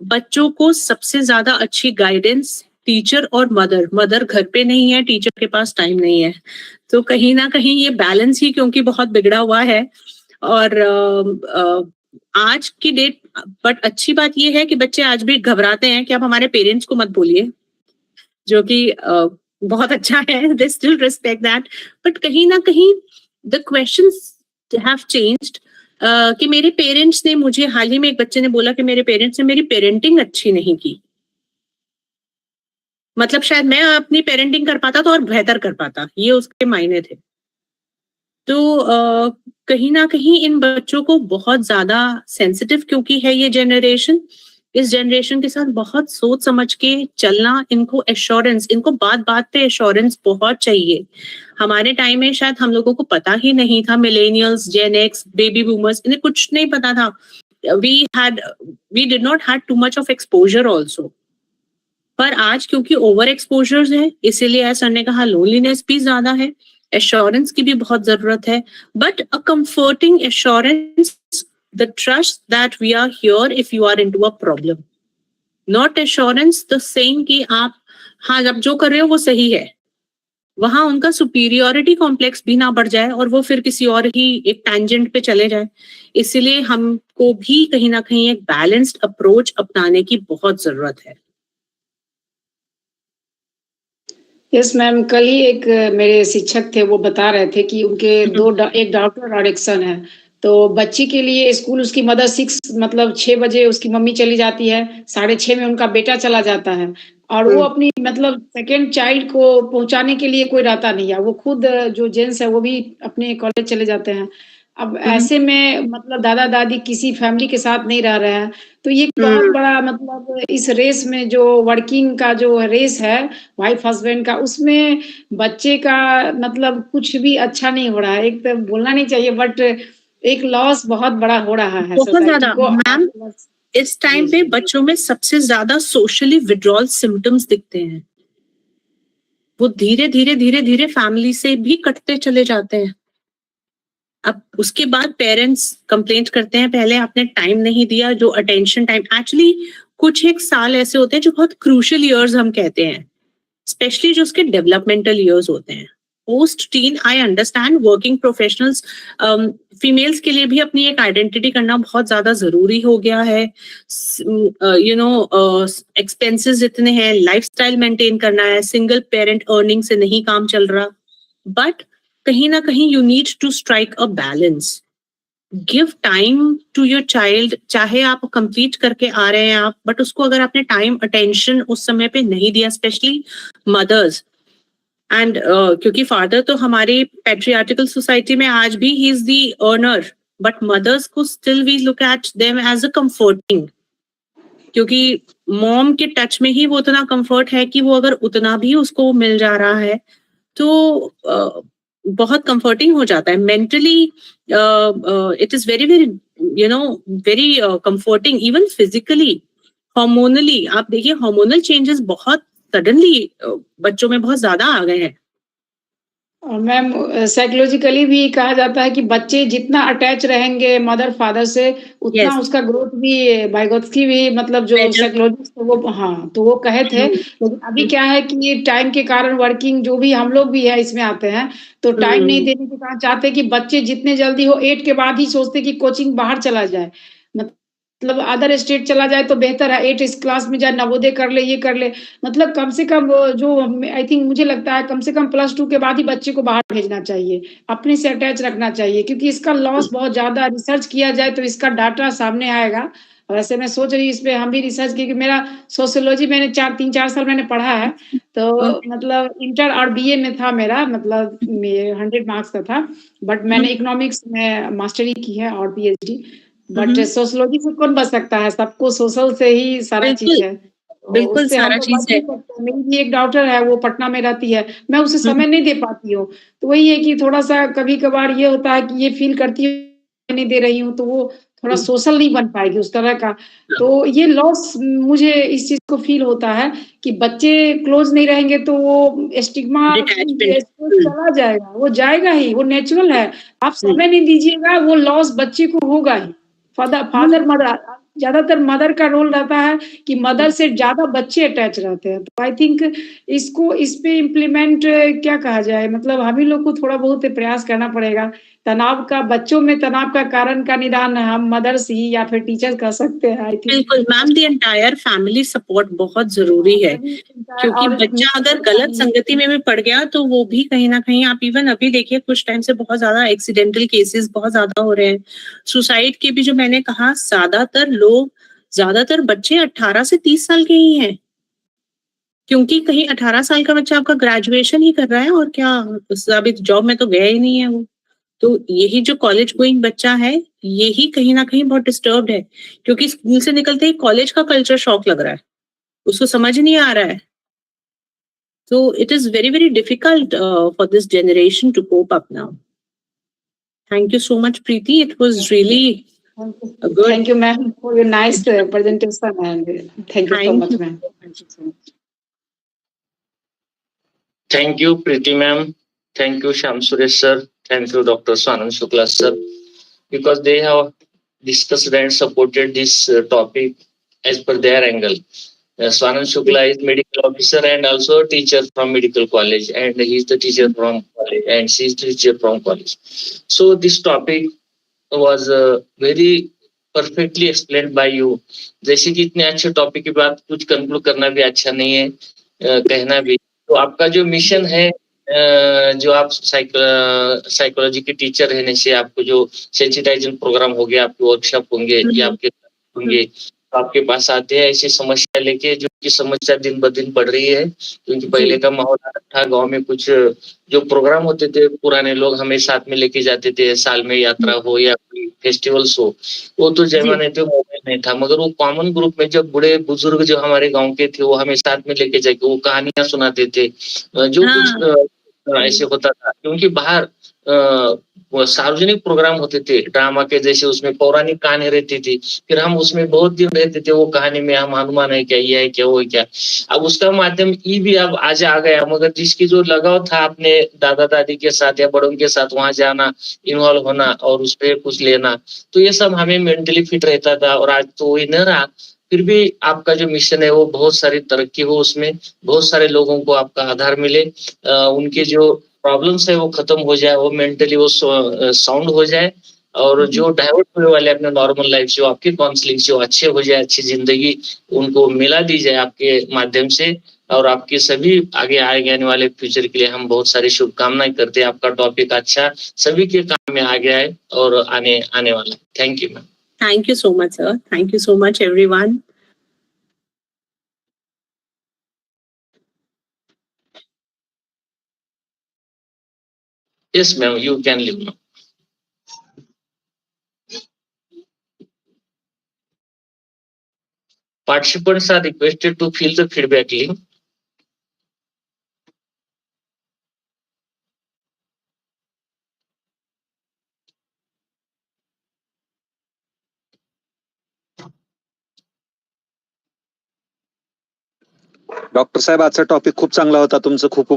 बच्चों को सबसे ज्यादा अच्छी गाइडेंस टीचर और मदर घर पे नहीं है, टीचर के पास टाइम नहीं है, तो कहीं ना कहीं ये बैलेंस ही क्योंकि बहुत बिगड़ा हुआ है। और आज की डेट, बट अच्छी बात ये है कि बच्चे आज भी घबराते हैं कि आप हमारे पेरेंट्स को मत बोलिए, जो कि बहुत अच्छा है, they still respect that. But कहीं ना कहीं द क्वेश्चंस हैव चेंज्ड कि मेरे पेरेंट्स ने मुझे, हाल ही में एक बच्चे ने बोला कि मेरे पेरेंट्स ने मेरी पेरेंटिंग अच्छी नहीं की। मतलब शायद मैं अपनी पेरेंटिंग कर पाता तो और बेहतर कर पाता, ये उसके मायने थे। तो कहीं ना कहीं इन बच्चों को बहुत ज्यादा सेंसिटिव क्योंकि है ये जनरेशन, इस जनरेशन के साथ बहुत सोच समझ के चलना, इनको एश्योरेंस, इनको बात बात पे एश्योरेंस बहुत चाहिए। हमारे टाइम में शायद हम लोगों को पता ही नहीं था, millennials, Gen X, baby boomers, इन्हें कुछ नहीं पता था। We did not had too much of exposure also. पर आज क्योंकि ओवर एक्सपोजर्स है, इसीलिए सर ने कहा लोनलीनेस भी ज्यादा है, एश्योरेंस की भी बहुत जरूरत है, but a comforting assurance, the trust that we are here if you are into a problem, not assurance the saying कि आप हाँ जब जो कर रहे हो वो सही है। वहां उनका सुपीरियोरिटी कॉम्प्लेक्स भी ना बढ़ जाए और वो फिर किसी और ही एक टैंजेंट पे चले जाए। इसीलिए हमको भी कहीं ना कहीं एक बैलेंस्ड अप्रोच अपनाने की बहुत जरूरत है। यस मैम, कल ही एक मेरे शिक्षक थे, वो बता रहे थे कि उनके एक डॉटर और एक सन है। तो बच्ची के लिए स्कूल उसकी मदर 6 मतलब 6 बजे उसकी मम्मी चली जाती है, 6:30 में उनका बेटा चला जाता है और वो अपनी मतलब सेकेंड चाइल्ड को पहुंचाने के लिए कोई रहता नहीं है। वो खुद जो जेंट्स है वो भी अपने कॉलेज चले जाते हैं। अब ऐसे में मतलब दादा दादी किसी फैमिली के साथ नहीं रह रहे हैं, तो ये बहुत बड़ा मतलब इस रेस में जो वर्किंग का जो रेस है वाइफ हस्बैंड का, उसमें बच्चे का मतलब कुछ भी अच्छा नहीं हो रहा है। एक तो बोलना नहीं चाहिए, बट एक लॉस बहुत बड़ा हो रहा है बहुत सोसाइटी ज्यादा को। मैम, इस टाइम पे बच्चों में सबसे ज्यादा सोशली विड्रॉल सिम्टम्स दिखते हैं। वो धीरे धीरे धीरे धीरे फैमिली से भी कटते चले जाते हैं। अब उसके बाद पेरेंट्स कंप्लेंट करते हैं पहले आपने टाइम नहीं दिया, जो अटेंशन टाइम, एक्चुअली कुछ एक साल ऐसे होते हैं जो बहुत क्रूशियल ईयर्स हम कहते हैं, स्पेशली जो उसके डेवलपमेंटल ईयर्स होते हैं। Post tin I understand, working professionals females के लिए भी अपनी एक आइडेंटिटी करना बहुत ज्यादा जरूरी हो गया है। यू नो एक्सपेंसेस इतने हैं, लाइफस्टाइल मेंटेन करना है, सिंगल पेरेंट अर्निंग से नहीं काम चल रहा, बट कहीं ना कहीं you need to strike a balance. Give time to your child, चाहे आप कंप्लीट करके आ रहे हैं आप, बट उसको अगर आपने टाइम अटेंशन उस समय पे नहीं दिया, स्पेशली मदर्स एंड क्योंकि फादर तो हमारी पैट्रियार्टिकल सोसाइटी में आज भी he is the earner, but mothers को still we look at them as a comforting, क्योंकि मॉम के टच में ही वो उतना कंफर्ट है कि वो अगर उतना भी उसको मिल जा रहा है तो बहुत कंफर्टिंग हो जाता है mentally. It is very very very comforting, even physically, hormonally. आप देखिए हार्मोनल चेंजेस बहुत सडनली बच्चों में बहुत ज्यादा आ गए हैं। और मैम साइकोलॉजिकली भी कहा जाता है कि बच्चे जितना अटैच रहेंगे मदर फादर से, उतना Yes. उसका ग्रोथ भी बायोगॉट्स भी मतलब जो Better. साइकोलॉजिस्ट वो हाँ तो वो कहे थे। लेकिन अभी क्या है कि ये टाइम के कारण वर्किंग जो भी हम लोग भी है इसमें आते हैं, तो टाइम नहीं देने के कारण चाहते कि बच्चे जितने जल्दी हो 8 के बाद ही सोचते कि कोचिंग बाहर चला जाए, मतलब अदर स्टेट चला जाए तो बेहतर है, 8 इस क्लास में जाए, नवोदय कर ले, ये कर ले। मतलब कम से कम जो आई थिंक मुझे लगता है कम से कम +2 के बाद ही बच्चे को बाहर भेजना चाहिए, अपने से अटैच रखना चाहिए, क्योंकि इसका लॉस बहुत ज्यादा, रिसर्च किया जाए तो इसका डाटा सामने आएगा। वैसे मैं सोच रही हूँ इस पे हम भी रिसर्च की, मेरा सोशियोलॉजी मैंने 3-4 साल मैंने पढ़ा है, तो मतलब इंटर और बीए में था मेरा, मतलब 100 मार्क्स का था, बट मैंने इकोनॉमिक्स में मास्टरी की है और पीएचडी। बट सोशियोलॉजी से कौन बच सकता है, सबको सोशल से ही सारा चीज है, तो बिल्कुल उससे हम सारा लोग चीज बच है। नहीं सकते। मेरी भी एक डॉक्टर है, वो पटना में रहती है, मैं उसे समय नहीं दे पाती हूँ, तो वही है कि थोड़ा सा कभी कभार ये होता है कि ये फील करती नहीं दे रही हूँ तो वो थोड़ा सोशल नहीं बन पाएगी उस तरह का। तो ये लॉस मुझे इस चीज को फील होता है कि बच्चे क्लोज नहीं रहेंगे तो वो स्टिग्मा चला जाएगा, वो जाएगा ही, वो नेचुरल है। आप समय नहीं दीजिएगा, वो लॉस बच्चे को होगा ही। फादर मदर, ज्यादातर मदर का रोल रहता है कि मदर से ज्यादा बच्चे अटैच रहते हैं। तो आई थिंक इसको इस पे इम्प्लीमेंट क्या कहा जाए, मतलब हम ही लोग को थोड़ा बहुत प्रयास करना पड़ेगा। तनाव का, बच्चों में तनाव का कारण का निदान हम मदर्स ही या फिर टीचर्स कर सकते हैं। आई थिंक बिल्कुल ma'am, the entire family support बहुत जरूरी है, क्योंकि बच्चा अगर गलत संगति में भी पड़ गया तो वो भी कहीं ना कहीं, आप इवन अभी देखिए कुछ टाइम से बहुत ज्यादा एक्सीडेंटल केसेस बहुत ज्यादा हो रहे हैं। सुसाइड के भी जो मैंने कहा, ज्यादातर बच्चे 18 से 30 साल के ही हैं, क्योंकि कहीं 18 साल का बच्चा आपका ग्रेजुएशन ही कर रहा है और क्या अभी जॉब में तो गया ही नहीं है वो। तो यही जो कॉलेज गोइंग बच्चा है, यही कहीं ना कहीं बहुत डिस्टर्ब्ड है, क्योंकि स्कूल से निकलते ही कॉलेज का कल्चर शॉक लग रहा है, उसको समझ नहीं आ रहा है। So it is very, very difficult for this generation to cope up now. Thank you so much, Preeti. It was really good. Thank you, ma'am, for your nice presentation, and thank you so much, ma'am. Thank you, Preeti ma'am. Thank you, Shyam Suresh sir. Thank you, Dr. Sonam Shukla sir, because they have discussed and supported this topic as per their angle. Sonam Shukla is medical officer and also a teacher from medical college, and he is the teacher from college, and she is the teacher from college. So this topic was very perfectly explained by you. जैसे कि इतने अच्छे topic की बात कुछ conclude करना भी अच्छा नहीं है, कहना भी। तो आपका जो मिशन है, जो आप साइकोलॉजी के टीचर रहने से आपको जो सेंसिटाइजेशन प्रोग्राम हो गया, आपके वर्कशॉप होंगे या आपके होंगे, तो आपके पास आते हैं ऐसी समस्या लेके, जो की समस्या दिन ब दिन बढ़ रही है। क्योंकि पहले का माहौल अलग था, गाँव में कुछ जो प्रोग्राम होते थे, पुराने लोग हमें साथ में लेके जाते थे, साल में यात्रा हो या कोई फेस्टिवल्स हो, वो तो जमाने पे मोबाइल नहीं था, मगर वो कॉमन ग्रुप में जब बूढ़े बुजुर्ग जो हमारे गांव के थे, वो हमें साथ में लेके जाके वो कहानियां सुनाते थे, जो कुछ ऐसे होता था। क्योंकि बाहर वो सार्वजनिक प्रोग्राम होते थे ड्रामा के जैसे, उसमें पौराणिक कहानी रहती थी, फिर हम उसमें बहुत दिन रहते थे वो कहानी में, हम हनुमान है क्या, ये है क्या, वो है क्या। अब उसका माध्यम ई भी अब आज आ गया, मगर जिसकी जो लगाव था अपने दादा दादी के साथ या बड़ों के साथ वहां जाना, इन्वॉल्व होना और उस पर कुछ लेना, तो ये सब हमें मेंटली फिट रहता था, और आज तो वही न रहा। फिर भी आपका जो मिशन है वो बहुत सारी तरक्की हो, उसमें बहुत सारे लोगों को आपका आधार मिले, उनके जो प्रॉब्लम्स है वो खत्म हो जाए, वो मेंटली वो साउंड हो जाए, और जो डाइवर्ट होने वाले अपने नॉर्मल लाइफ से, आपकी काउंसलिंग से वो अच्छे हो जाए, अच्छी जिंदगी उनको मिला दी जाए आपके माध्यम से। और आपके सभी आगे आने वाले फ्यूचर के लिए हम बहुत सारी शुभकामनाएं करते हैं। आपका टॉपिक अच्छा सभी के काम में आ गया है और आने वाला। Thank you ma'am. Thank you so much, sir. Thank you so much, everyone. Yes ma'am, you can leave now. Participants are requested to fill the feedback link. Doctor साहेब, आजचा टॉपिक खूप चांगला होता, तुमचं खूप खूप